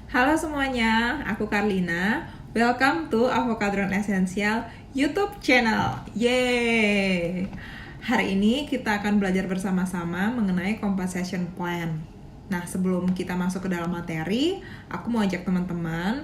Halo semuanya, aku Karlina. Welcome to Avocadron Essential YouTube channel. Yeay! Hari ini kita akan belajar bersama-sama mengenai compensation plan. Nah, sebelum kita masuk ke dalam materi, aku mau ajak teman-teman,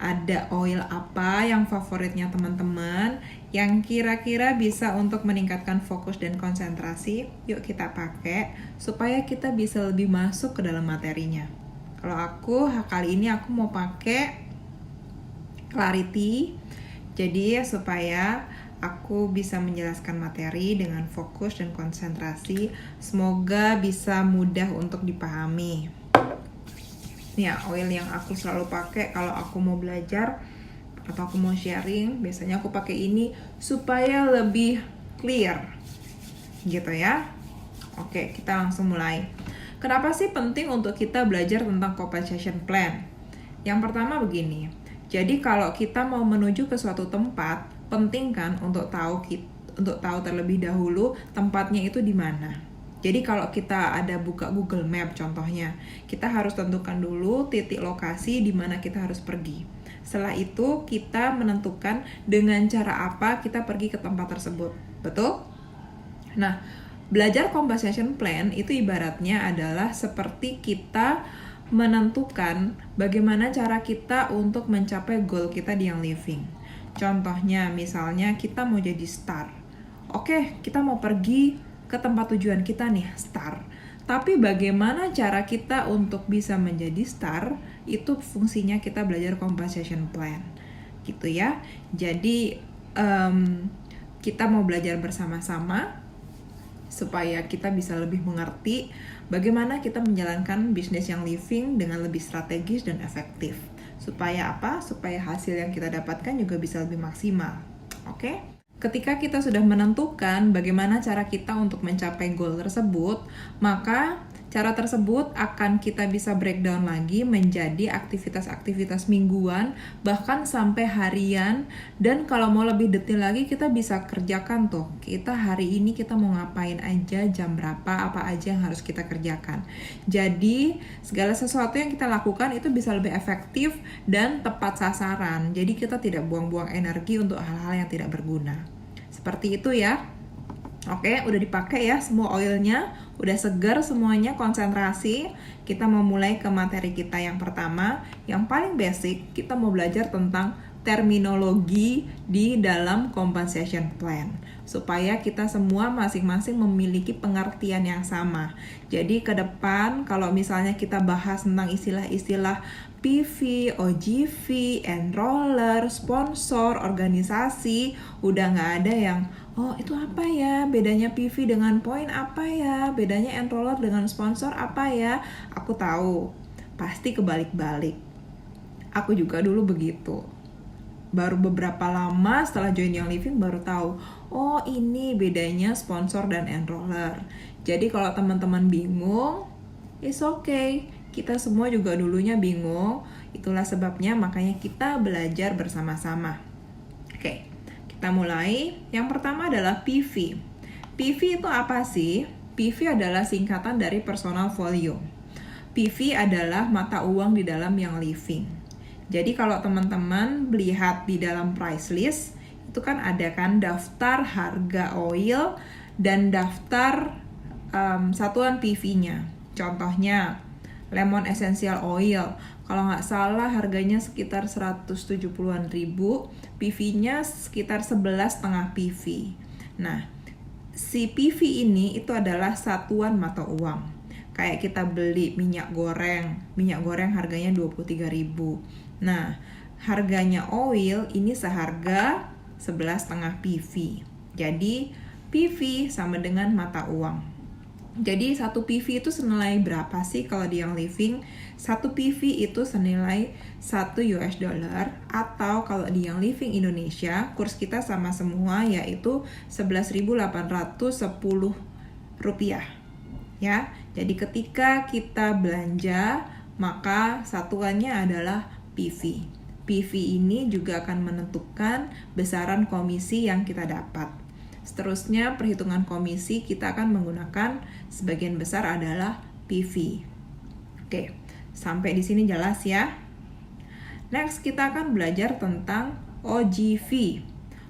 ada oil apa yang favoritnya teman-teman, yang kira-kira bisa untuk meningkatkan fokus dan konsentrasi. Yuk kita pakai, supaya kita bisa lebih masuk ke dalam materinya. Kalau aku kali ini aku mau pakai Clarity, jadi supaya aku bisa menjelaskan materi dengan fokus dan konsentrasi, semoga bisa mudah untuk dipahami. Ini ya oil yang aku selalu pakai kalau aku mau belajar atau aku mau sharing, biasanya aku pakai ini supaya lebih clear gitu ya. Oke, kita langsung mulai. Kenapa sih penting untuk kita belajar tentang compensation plan? Yang pertama begini, jadi kalau kita mau menuju ke suatu tempat, penting kan untuk tahu terlebih dahulu tempatnya itu di mana. Jadi kalau kita ada buka Google Map contohnya, kita harus tentukan dulu titik lokasi di mana kita harus pergi. Setelah itu kita menentukan dengan cara apa kita pergi ke tempat tersebut. Betul? Nah, belajar compensation plan itu ibaratnya adalah seperti kita menentukan bagaimana cara kita untuk mencapai goal kita di Young Living. Contohnya, misalnya kita mau jadi star. Oke, kita mau pergi ke tempat tujuan kita nih, star. Tapi bagaimana cara kita untuk bisa menjadi star, itu fungsinya kita belajar compensation plan. Gitu ya. Jadi, kita mau belajar bersama-sama supaya kita bisa lebih mengerti bagaimana kita menjalankan bisnis Young Living dengan lebih strategis dan efektif. Supaya apa? Supaya hasil yang kita dapatkan juga bisa lebih maksimal. Oke? Ketika kita sudah menentukan bagaimana cara kita untuk mencapai goal tersebut, maka cara tersebut akan kita bisa breakdown lagi menjadi aktivitas-aktivitas mingguan, bahkan sampai harian. Dan kalau mau lebih detail lagi, kita bisa kerjakan tuh. Kita hari ini kita mau ngapain aja, jam berapa, apa aja yang harus kita kerjakan. Jadi, segala sesuatu yang kita lakukan itu bisa lebih efektif dan tepat sasaran. Jadi, kita tidak buang-buang energi untuk hal-hal yang tidak berguna. Seperti itu ya. Oke, udah dipakai ya semua oilnya, udah segar semuanya, konsentrasi. Kita mau mulai ke materi kita yang pertama, yang paling basic. Kita mau belajar tentang terminologi di dalam compensation plan, supaya kita semua masing-masing memiliki pengertian yang sama. Jadi ke depan kalau misalnya kita bahas tentang istilah-istilah PV, OGV, enroller, sponsor, organisasi, udah nggak ada yang oh itu apa ya, bedanya PV dengan poin apa ya, bedanya enroller dengan sponsor apa ya. Aku tahu, pasti kebalik-balik. Aku juga dulu begitu. Baru beberapa lama setelah join Young Living baru tahu, oh ini bedanya sponsor dan enroller. Jadi kalau teman-teman bingung, it's okay. Kita semua juga dulunya bingung. Itulah sebabnya makanya kita belajar bersama-sama. Oke, kita mulai. Yang pertama adalah PV. PV itu apa sih? PV adalah singkatan dari personal volume. PV adalah mata uang di dalam Young Living. Jadi kalau teman-teman lihat di dalam price list, itu kan ada kan daftar harga oil dan daftar satuan PV-nya. Contohnya, lemon essential oil. Kalau nggak salah harganya sekitar 170-an ribu, PV-nya sekitar 11,5 PV. Nah, si PV ini itu adalah satuan mata uang. Kayak kita beli minyak goreng harganya 23.000. Nah, harganya oil ini seharga 11,5 PV. Jadi, PV sama dengan mata uang. Jadi, satu PV itu senilai berapa sih kalau di Young Living? Satu PV itu senilai 1 US dollar, atau kalau di Young Living Indonesia, kurs kita sama semua yaitu 11.810 rupiah. Ya, jadi ketika kita belanja, maka satuannya adalah PV. PV ini juga akan menentukan besaran komisi yang kita dapat. Seterusnya, perhitungan komisi kita akan menggunakan sebagian besar adalah PV. Oke, sampai di sini jelas ya? Next, kita akan belajar tentang OGV.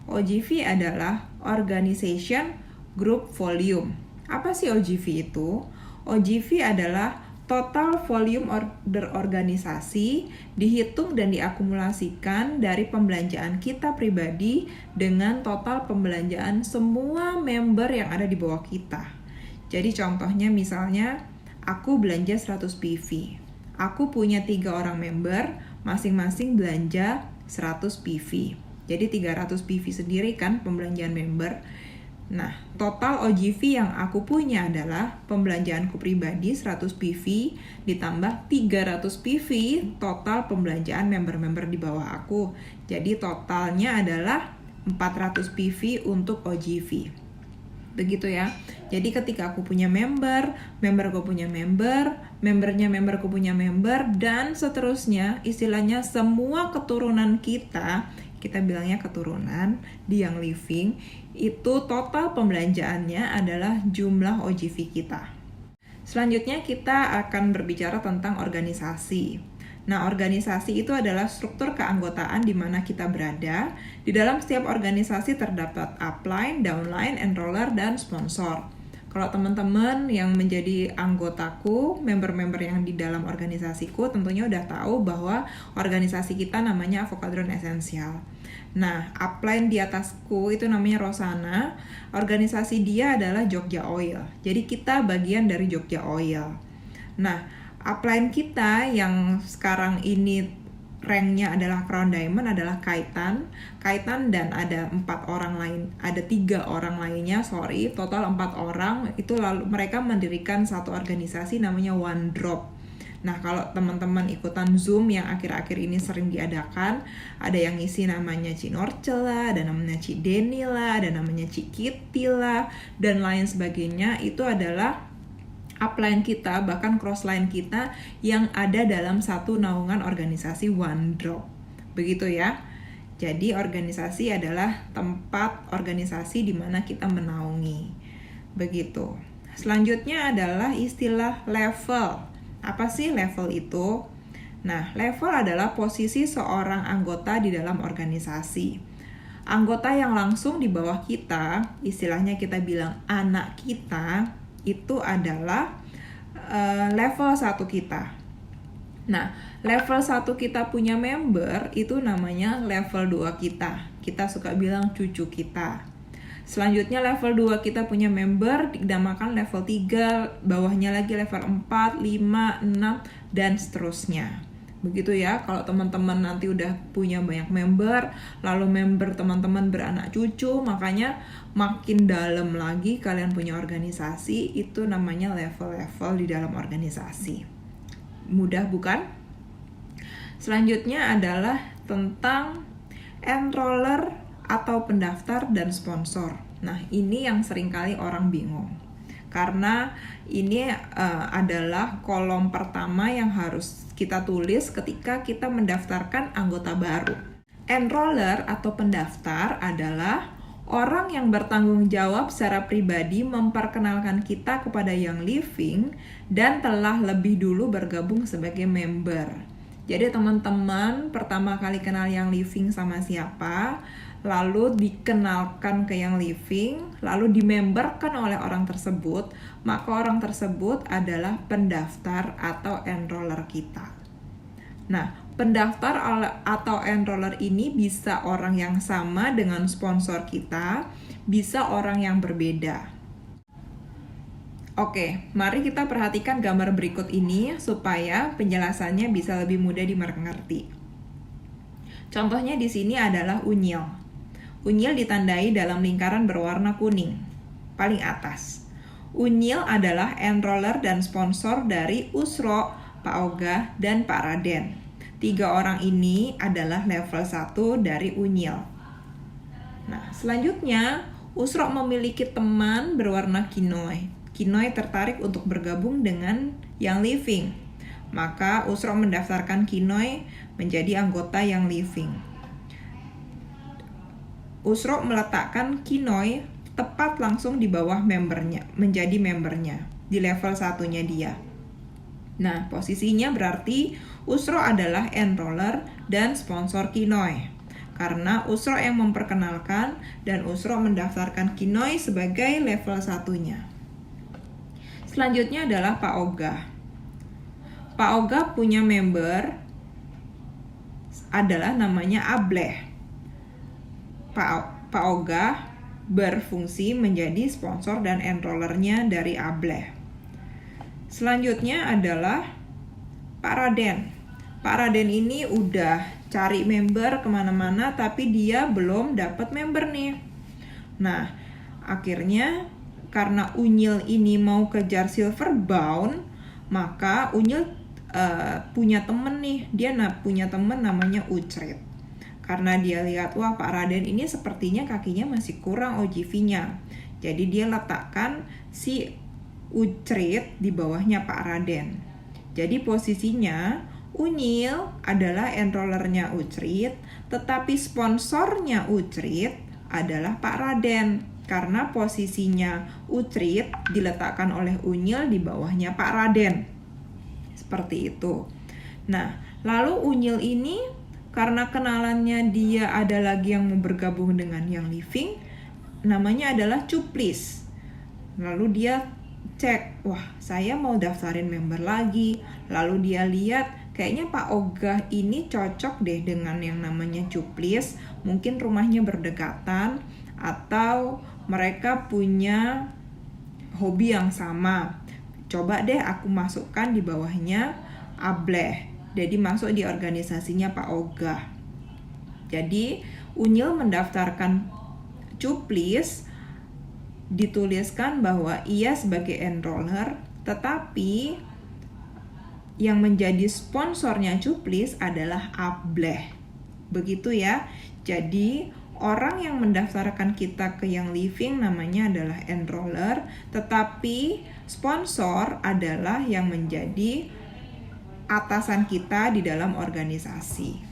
OGV adalah Organization Group Volume. Apa sih OGV itu? OGV adalah total volume order organisasi dihitung dan diakumulasikan dari pembelanjaan kita pribadi dengan total pembelanjaan semua member yang ada di bawah kita. Jadi contohnya misalnya aku belanja 100 PV. Aku punya 3 orang member, masing-masing belanja 100 PV. Jadi 300 PV sendiri kan pembelanjaan member. Nah, total OGV yang aku punya adalah pembelanjaanku pribadi 100 PV ditambah 300 PV total pembelanjaan member-member di bawah aku. Jadi totalnya adalah 400 PV untuk OGV. Begitu ya. Jadi ketika aku punya member, memberku punya member, memberku punya member, dan seterusnya, istilahnya semua keturunan kita bilangnya keturunan di Young Living, itu total pembelanjaannya adalah jumlah OGV kita. Selanjutnya kita akan berbicara tentang organisasi. Nah, organisasi itu adalah struktur keanggotaan di mana kita berada. Di dalam setiap organisasi terdapat upline, downline, enroller, dan sponsor. Kalau teman-teman yang menjadi anggotaku, member-member yang di dalam organisasiku tentunya udah tahu bahwa organisasi kita namanya Avocadron Essential. Nah, upline di atasku itu namanya Rosana. Organisasi dia adalah Jogja Oil. Jadi kita bagian dari Jogja Oil. Nah, upline kita yang sekarang ini ranknya adalah Crown Diamond adalah Kaitan dan ada 3 orang lainnya, total 4 orang itu, lalu mereka mendirikan satu organisasi namanya One Drop. Nah, kalau teman-teman ikutan Zoom yang akhir-akhir ini sering diadakan, ada yang ngisi namanya Ci Norce lah, ada namanya Ci Deni lah, ada namanya Ci Kitty lah, dan lain sebagainya. Itu adalah upline kita, bahkan crossline kita yang ada dalam satu naungan organisasi One Drop. Begitu ya. Jadi organisasi adalah tempat organisasi di mana kita menaungi. Begitu. Selanjutnya adalah istilah level. Apa sih level itu? Nah, level adalah posisi seorang anggota di dalam organisasi. Anggota yang langsung di bawah kita, istilahnya kita bilang anak kita, itu adalah level 1 kita. Nah, level 1 kita punya member itu namanya level 2 kita. Kita suka bilang cucu kita. Selanjutnya level 2 kita punya member dinamakan level 3, bawahnya lagi level 4, 5, 6, dan seterusnya. Begitu ya, kalau teman-teman nanti udah punya banyak member, lalu member teman-teman beranak cucu, makanya makin dalam lagi kalian punya organisasi, itu namanya level-level di dalam organisasi. Mudah bukan? Selanjutnya adalah tentang enroller atau pendaftar dan sponsor. Nah, ini yang seringkali orang bingung. Karena ini adalah kolom pertama yang harus kita tulis ketika kita mendaftarkan anggota baru. Enroller atau pendaftar adalah orang yang bertanggung jawab secara pribadi memperkenalkan kita kepada Young Living dan telah lebih dulu bergabung sebagai member. Jadi teman-teman pertama kali kenal Young Living sama siapa, lalu dikenalkan ke Young Living, lalu dimemberkan oleh orang tersebut, maka orang tersebut adalah pendaftar atau enroller kita. Nah, pendaftar atau enroller ini bisa orang yang sama dengan sponsor kita, bisa orang yang berbeda. Oke, mari kita perhatikan gambar berikut ini supaya penjelasannya bisa lebih mudah dimengerti. Contohnya di sini adalah unyil. Unyil ditandai dalam lingkaran berwarna kuning, paling atas. Unyil adalah enroller dan sponsor dari Usro, Pak Oga, dan Pak Raden. 3 orang ini adalah level 1 dari Unyil. Nah, selanjutnya Usro memiliki teman berwarna Kinoy. Kinoy tertarik untuk bergabung dengan Young Living. Maka Usro mendaftarkan Kinoy menjadi anggota Young Living. Usro meletakkan Kinoy tepat langsung di bawah membernya, menjadi membernya, di level 1-nya dia. Nah, posisinya berarti Usro adalah enroller dan sponsor Kinoi. Karena Usro yang memperkenalkan dan Usro mendaftarkan Kinoi sebagai level 1-nya. Selanjutnya adalah Pak Oga. Pak Oga punya member adalah namanya Ableh. Pak Oga berfungsi menjadi sponsor dan enrollernya dari Ableh. Selanjutnya adalah Pak Raden. Pak Raden ini udah cari member kemana-mana tapi dia belum dapat member nih. Nah, akhirnya karena Unyil ini mau kejar silver bound, maka Unyil punya temen nih. Dia punya temen namanya Ucrit. Karena dia lihat, wah Pak Raden ini sepertinya kakinya masih kurang OGV-nya. Jadi dia letakkan si Ucrit di bawahnya Pak Raden. Jadi posisinya Unyil adalah enrollernya Ucrit, tetapi sponsornya Ucrit adalah Pak Raden. Karena posisinya Ucrit diletakkan oleh Unyil di bawahnya Pak Raden. Seperti itu. Nah, lalu Unyil ini karena kenalannya dia ada lagi yang mau bergabung dengan yang living, namanya adalah Cuplis. Lalu dia cek, wah saya mau daftarin member lagi. Lalu dia lihat, kayaknya Pak Oga ini cocok deh dengan yang namanya Cuplis. Mungkin rumahnya berdekatan atau mereka punya hobi yang sama. Coba deh aku masukkan di bawahnya Ableh. Jadi masuk di organisasinya Pak Oga. Jadi Unyil mendaftarkan Cuplis, dituliskan bahwa ia sebagai enroller, tetapi yang menjadi sponsornya Cuplis adalah Ableh. Begitu ya. Jadi orang yang mendaftarkan kita ke yang living namanya adalah enroller, tetapi sponsor adalah yang menjadi atasan kita di dalam organisasi.